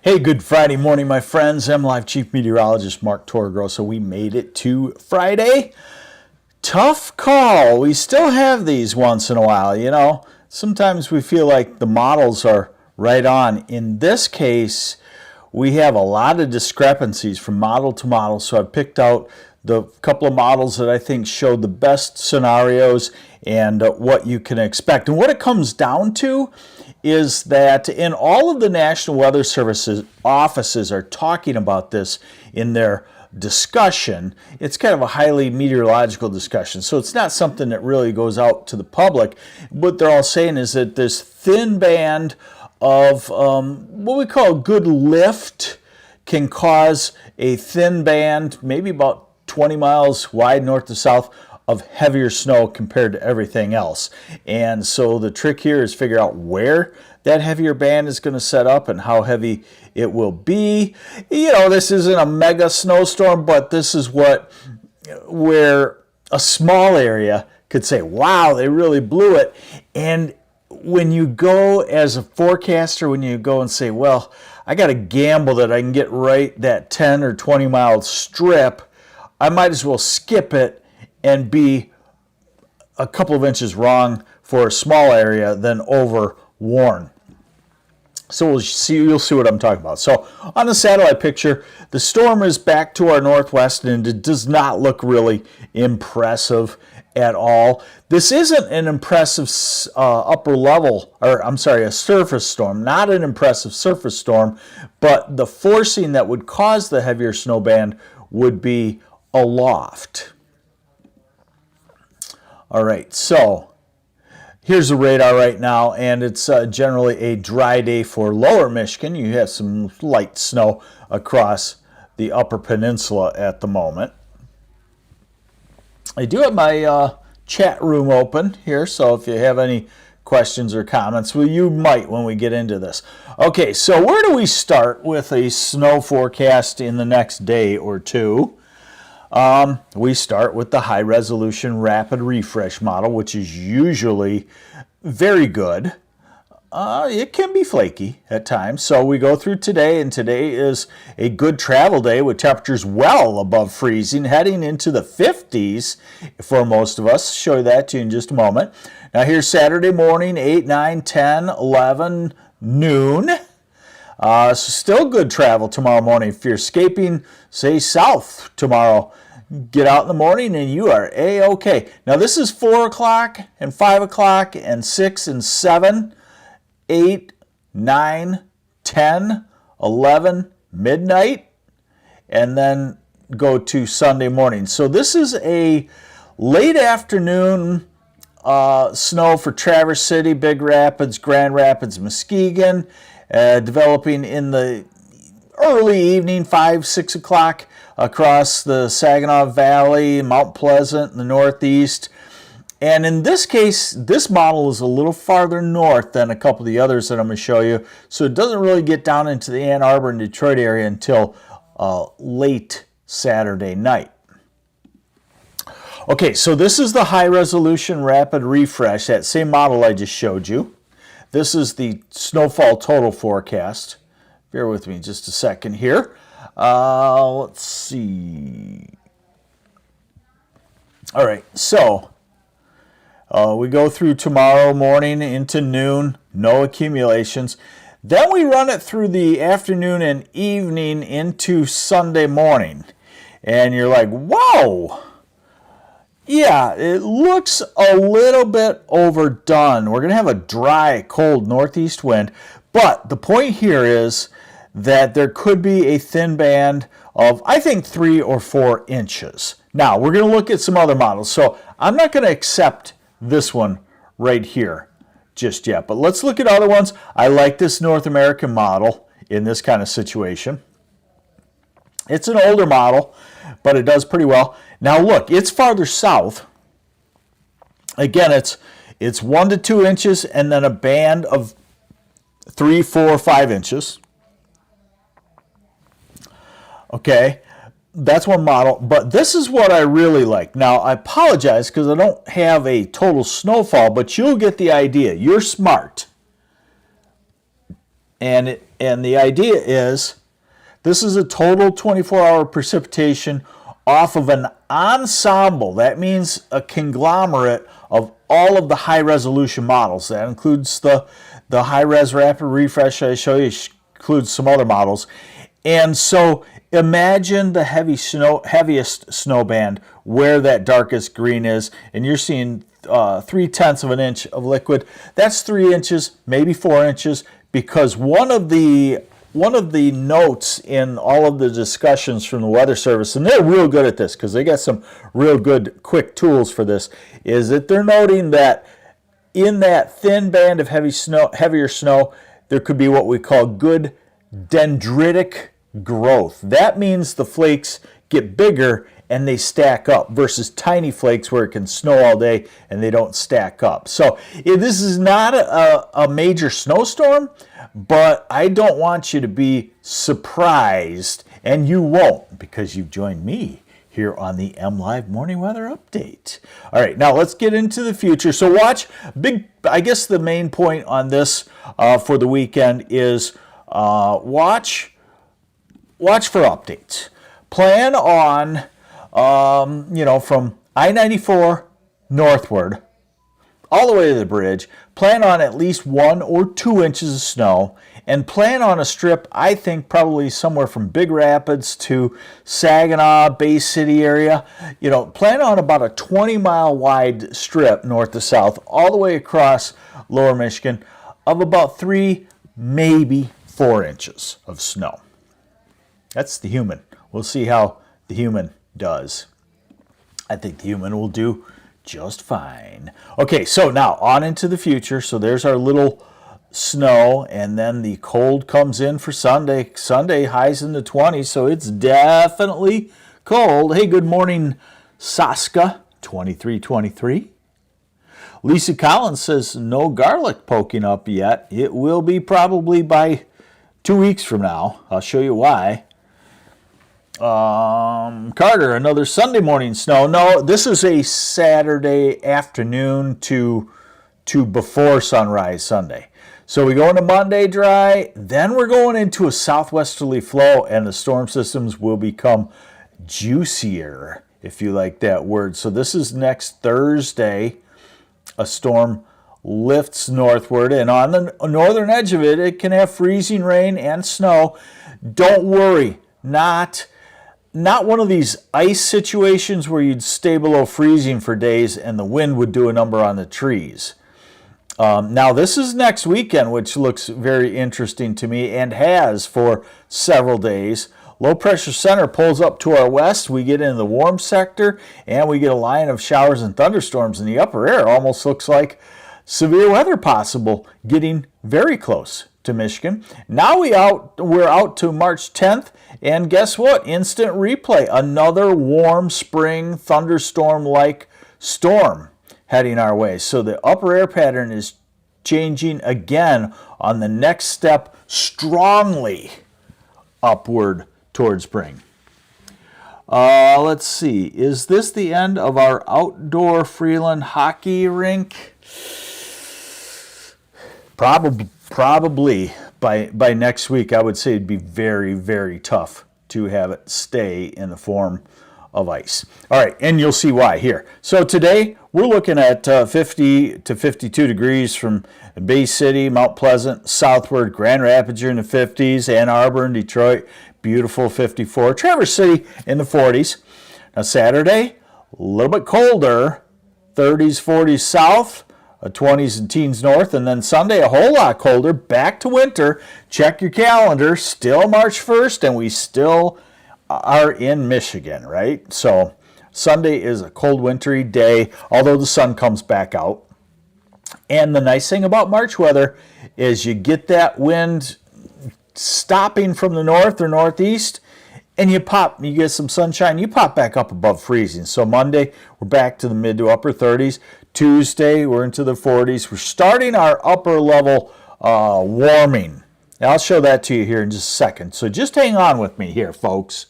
Hey, good Friday morning, my friends. MLive Chief Meteorologist Mark Torregrossa. We made it to Friday. Tough call. We still have these once in a while, you know. Sometimes we feel like the models are right on. In this case, we have a lot of discrepancies from model to model, so I picked out the couple of models that I think show the best scenarios and what you can expect. And what it comes down to is that in all of the National Weather Service's offices are talking about this in their discussion. It's kind of a highly meteorological discussion, so it's not something that really goes out to the public. What they're all saying is that this thin band of what we call good lift can cause a thin band, maybe about 20 miles wide north to south, of heavier snow compared to everything else. And so the trick here is figure out where that heavier band is going to set up and how heavy it will be. You know, this isn't a mega snowstorm, but this is where a small area could say, wow, they really blew it. And when you go as a forecaster, when you go and say, well, I got to gamble that I can get right that 10 or 20 mile strip, I might as well skip it and be a couple of inches wrong for a small area than overwarn. So you'll see what I'm talking about. So on the satellite picture, the storm is back to our northwest, and it does not look really impressive at all. This isn't an impressive a surface storm, not an impressive surface storm, but the forcing that would cause the heavier snow band would be aloft. All right, so here's the radar right now, and it's generally a dry day for lower Michigan. You have some light snow across the upper peninsula at the moment. I do have my chat room open here, so if you have any questions or comments, well, you might when we get into this. Okay, so where do we start with a snow forecast in the next day or two? We start with the high resolution rapid refresh model, which is usually very good. It can be flaky at times. So we go through today, and today is a good travel day with temperatures well above freezing, heading into the 50s for most of us. Show you that to you in just a moment. Now here's Saturday morning, 8, 9, 10, 11, noon. So still good travel tomorrow morning. If you're escaping, say, south tomorrow, get out in the morning and you are A-OK. Now this is 4 o'clock and 5 o'clock and 6 and 7, 8, 9, 10, 11, midnight, and then go to Sunday morning. So this is a late afternoon snow for Traverse City, Big Rapids, Grand Rapids, Muskegon, developing in the early evening, 5, 6 o'clock, across the Saginaw Valley, Mount Pleasant in the northeast. And in this case, this model is a little farther north than a couple of the others that I'm going to show you. So it doesn't really get down into the Ann Arbor and Detroit area until late Saturday night. Okay, so this is the high resolution rapid refresh, that same model I just showed you. This is the snowfall total forecast. Bear with me just a second here. Let's see. All right, so we go through tomorrow morning into noon, no accumulations. Then we run it through the afternoon and evening into Sunday morning. And you're like, whoa! Yeah, it looks a little bit overdone. We're going to have a dry, cold northeast wind. But the point here is that there could be a thin band of, I think, 3 or 4 inches. Now, we're going to look at some other models. So I'm not going to accept this one right here just yet. But let's look at other ones. I like this North American model in this kind of situation. It's an older model, but it does pretty well. Now look, it's farther south. Again, it's 1 to 2 inches and then a band of 3, 4, 5 inches. Okay, that's one model, but this is what I really like. Now, I apologize because I don't have a total snowfall, but you'll get the idea. You're smart. And the idea is this is a total 24-hour precipitation off of an ensemble. That means a conglomerate of all of the high-resolution models. That includes the high-res rapid refresh I show you, includes some other models. And so imagine the heaviest snow band where that darkest green is, and you're seeing 0.3 of an inch of liquid. That's 3 inches, maybe 4 inches, because one of the notes in all of the discussions from the Weather Service, and they're real good at this because they got some real good quick tools for this, is that they're noting that in that thin band of heavier snow, there could be what we call good dendritic growth. That means the flakes get bigger and they stack up versus tiny flakes where it can snow all day and they don't stack up. So this is not a major snowstorm, but I don't want you to be surprised, and you won't because you've joined me here on the MLive Morning Weather Update. All right, now let's get into the future. So watch, I guess the main point on this for the weekend is watch for updates. Plan on, from I-94 northward all the way to the bridge, plan on at least 1 or 2 inches of snow, and plan on a strip, I think probably somewhere from Big Rapids to Saginaw, Bay City area. Plan on about a 20-mile wide strip north to south all the way across lower Michigan of about 3, maybe 4 inches of snow. That's the human. We'll see how the human does. I think the human will do just fine. Okay, so now on into the future. So there's our little snow, and then the cold comes in for Sunday. Sunday highs in the 20s, so it's definitely cold. Hey, good morning, Saska, 2323. Lisa Collins says no garlic poking up yet. It will be probably by 2 weeks from now. I'll show you why. Carter, another Sunday morning snow. No, this is a Saturday afternoon to before sunrise Sunday. So we go into Monday dry, then we're going into a southwesterly flow, and the storm systems will become juicier, if you like that word. So this is next Thursday. A storm lifts northward, and on the northern edge of it, it can have freezing rain and snow. Don't worry, not one of these ice situations where you'd stay below freezing for days and the wind would do a number on the trees. Now, this is next weekend, which looks very interesting to me and has for several days. Low pressure center pulls up to our west. We get into the warm sector, and we get a line of showers and thunderstorms in the upper air. Almost looks like severe weather possible, getting very close to Michigan. Now we're out to March 10th, and guess what? Instant replay. Another warm spring thunderstorm-like storm heading our way. So the upper air pattern is changing again on the next step, strongly upward towards spring. Let's see. Is this the end of our outdoor Freeland hockey rink? Probably by next week. I would say it'd be very, very tough to have it stay in the form of ice. All right, and you'll see why here. So today we're looking at 50 to 52 degrees from Bay City, Mount Pleasant, southward. Grand Rapids are in the 50s, Ann Arbor and Detroit, beautiful 54. Traverse City in the 40s. Now Saturday, a little bit colder, 30s, 40s south, 20s and teens north, and then Sunday a whole lot colder, back to winter. Check your calendar, still March 1st, and we still are in Michigan, right? So Sunday is a cold wintry day, although the sun comes back out. And the nice thing about March weather is you get that wind stopping from the north or northeast, and you get some sunshine, you pop back up above freezing. So Monday, we're back to the mid to upper 30s. Tuesday, we're into the 40s. We're starting our upper level warming. Now, I'll show that to you here in just a second. So just hang on with me here, folks.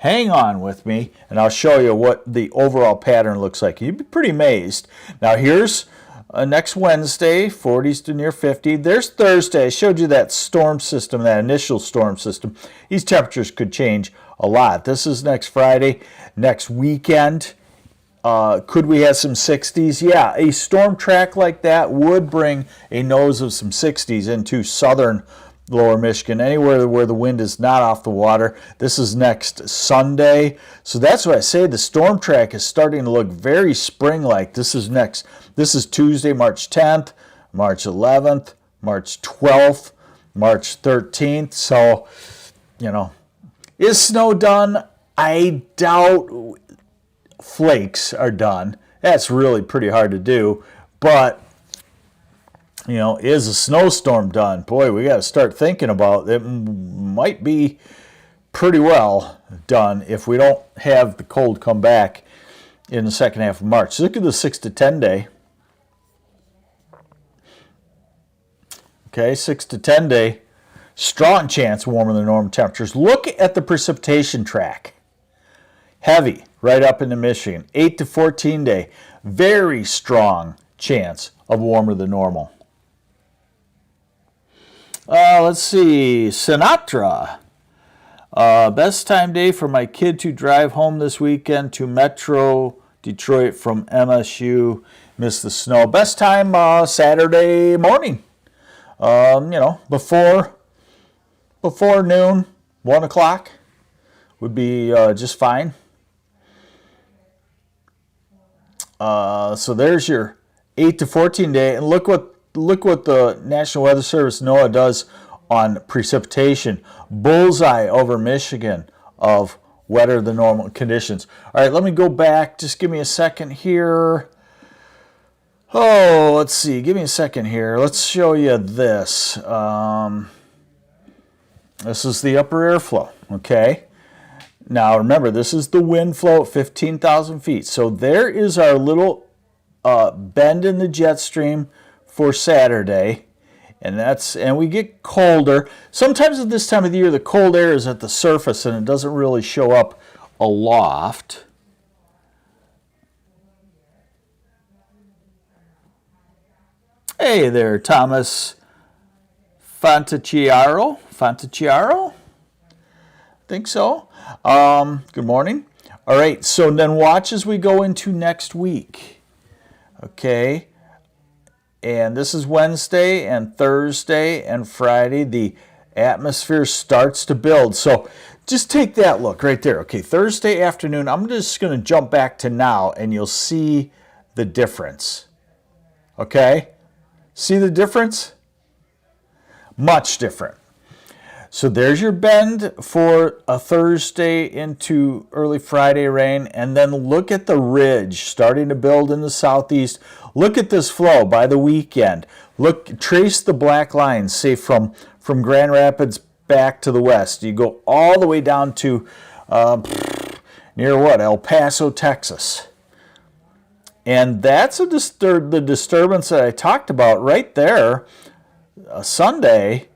Hang on with me, and I'll show you what the overall pattern looks like. You'd be pretty amazed. Now, here's Next Wednesday, 40s to near 50. There's Thursday. I showed you that storm system, that initial storm system. These temperatures could change a lot. This is next Friday. Next weekend, could we have some 60s? Yeah, a storm track like that would bring a nose of some 60s into southern lower Michigan, anywhere where the wind is not off the water. This is next Sunday. So that's what I say. The storm track is starting to look very spring-like. This is Tuesday, March 10th, March 11th, March 12th, March 13th. So, is snow done? I doubt flakes are done. That's really pretty hard to do. But is a snowstorm done? Boy, we got to start thinking about it. Might be pretty well done if we don't have the cold come back in the second half of March. Look at the 6 to 10 day. Okay, 6 to 10 day. Strong chance warmer than normal temperatures. Look at the precipitation track. Heavy, right up into Michigan. 8 to 14 day. Very strong chance of warmer than normal. Let's see, Sinatra. Best time day for my kid to drive home this weekend to Metro Detroit from MSU. Miss the snow. Best time Saturday morning. Before noon, 1 o'clock would be just fine. So there's your 8 to 14 day, and look what the National Weather Service, NOAA, does on precipitation. Bullseye over Michigan of wetter than normal conditions. All right, let me go back. Just give me a second here. Oh, let's see. Give me a second here. Let's show you this. This is the upper airflow, okay? Now, remember, this is the wind flow at 15,000 feet. So there is our little bend in the jet stream for Saturday, and we get colder. Sometimes at this time of the year, the cold air is at the surface and it doesn't really show up aloft. Hey there, Thomas Fontecchiaro. Think so. Good morning. All right, so then watch as we go into next week. Okay. And this is Wednesday and Thursday and Friday. The atmosphere starts to build. So just take that look right there. Okay, Thursday afternoon. I'm just going to jump back to now, and you'll see the difference. Okay? See the difference? Much different. So there's your bend for a Thursday into early Friday rain, and then look at the ridge starting to build in the southeast. Look at this flow by the weekend. Trace the black lines, say from Grand Rapids back to the west. You go all the way down to near what? El Paso, Texas. And that's the disturbance that I talked about right there, Sunday,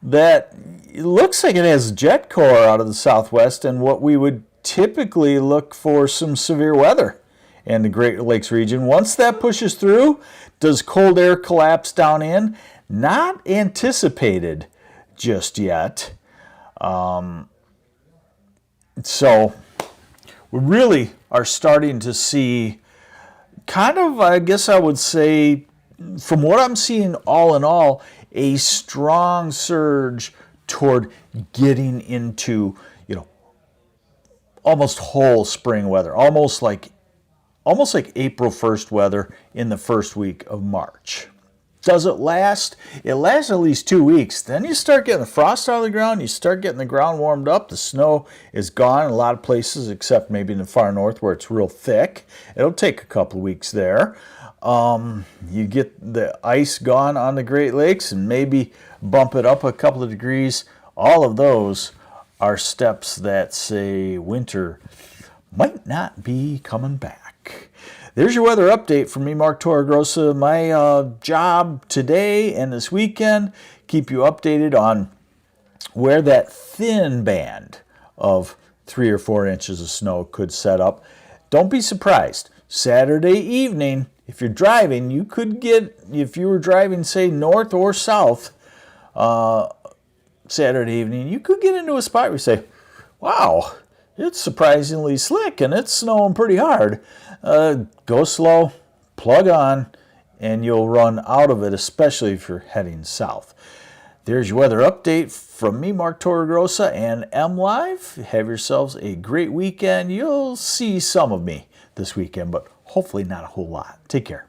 that it looks like it has jet core out of the southwest, and what we would typically look for some severe weather in the Great Lakes region. Once that pushes through, does cold air collapse down in? Not anticipated just yet. So we really are starting to see kind of, I guess I would say, from what I'm seeing all in all, a strong surge toward getting into, almost whole spring weather, almost like April 1st weather in the first week of March. Does it last? It lasts at least 2 weeks. Then you start getting the frost out of the ground. You start getting the ground warmed up. The snow is gone in a lot of places, except maybe in the far north where it's real thick. It'll take a couple of weeks there. You get the ice gone on the Great Lakes and maybe bump it up a couple of degrees. All of those are steps that say winter might not be coming back. There's your weather update from me, Mark Torregrossa. My job today and this weekend, keep you updated on where that thin band of 3 or 4 inches of snow could set up. Don't be surprised. Saturday evening, if you're driving, you could get, if you were driving, say, north or south Saturday evening, you could get into a spot where you say, wow, it's surprisingly slick and it's snowing pretty hard. Go slow, plug on, and you'll run out of it, especially if you're heading south. There's your weather update from me, Mark Torregrossa, and MLive. Have yourselves a great weekend. You'll see some of me this weekend, but hopefully not a whole lot. Take care.